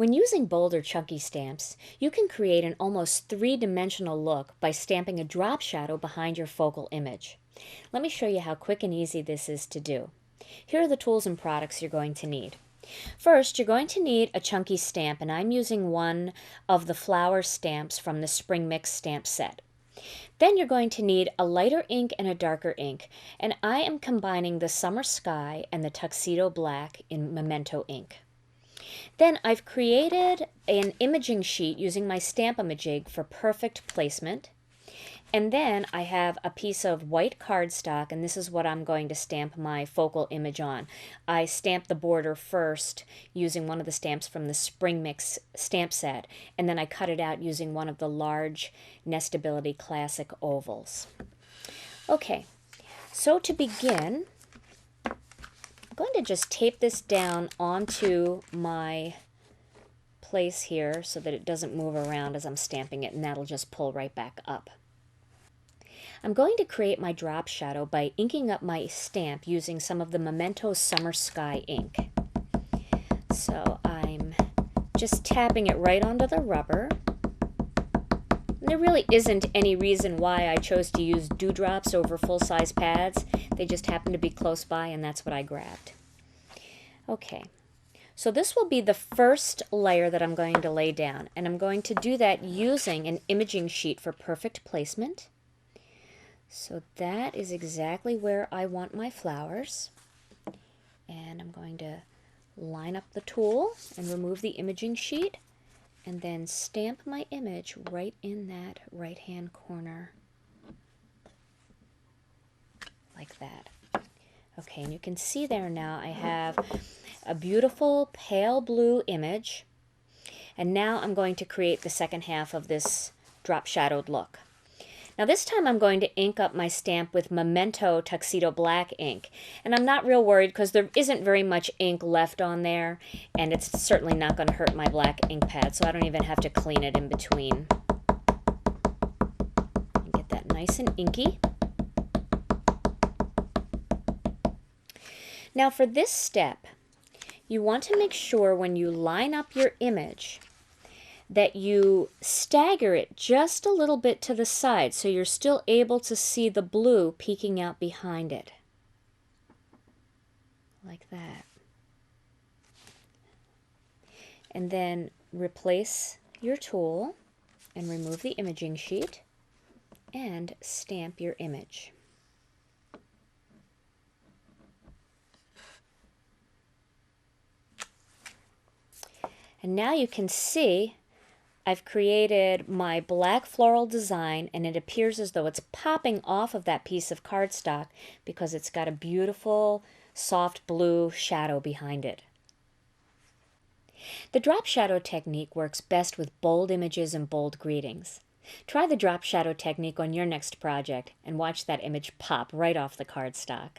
When using bold or chunky stamps, you can create an almost three-dimensional look by stamping a drop shadow behind your focal image. Let me show you how quick and easy this is to do. Here are the tools and products you're going to need. First, you're going to need a chunky stamp, and I'm using one of the flower stamps from the Spring Mix stamp set. Then you're going to need a lighter ink and a darker ink, and I am combining the Summer Sky and the Tuxedo Black in Memento ink. Then I've created an imaging sheet using my Stamp-A-Majig for perfect placement. And then I have a piece of white cardstock, and this is what I'm going to stamp my focal image on. I stamped the border first using one of the stamps from the Spring Mix stamp set, and then I cut it out using one of the large Nestability Classic ovals. Okay, so to begin, I'm going to just tape this down onto my place here so that it doesn't move around as I'm stamping it, and that'll just pull right back up. I'm going to create my drop shadow by inking up my stamp using some of the Memento Summer Sky ink. So I'm just tapping it right onto the rubber. And there really isn't any reason why I chose to use dewdrops over full-size pads. They just happen to be close by, and that's what I grabbed. Okay, so this will be the first layer that I'm going to lay down, and I'm going to do that using an imaging sheet for perfect placement. So that is exactly where I want my flowers. And I'm going to line up the tool and remove the imaging sheet and then stamp my image right in that right-hand corner. Like that. Okay, and you can see there now I have a beautiful pale blue image. And now I'm going to create the second half of this drop shadowed look. Now this time I'm going to ink up my stamp with Memento Tuxedo Black ink. And I'm not real worried because there isn't very much ink left on there, and it's certainly not going to hurt my black ink pad, so I don't even have to clean it in between. Get that nice and inky. Now for this step, you want to make sure when you line up your image that you stagger it just a little bit to the side so you're still able to see the blue peeking out behind it. Like that. And then replace your tool and remove the imaging sheet and stamp your image. And now you can see I've created my black floral design, and it appears as though it's popping off of that piece of cardstock because it's got a beautiful soft blue shadow behind it. The drop shadow technique works best with bold images and bold greetings. Try the drop shadow technique on your next project and watch that image pop right off the cardstock.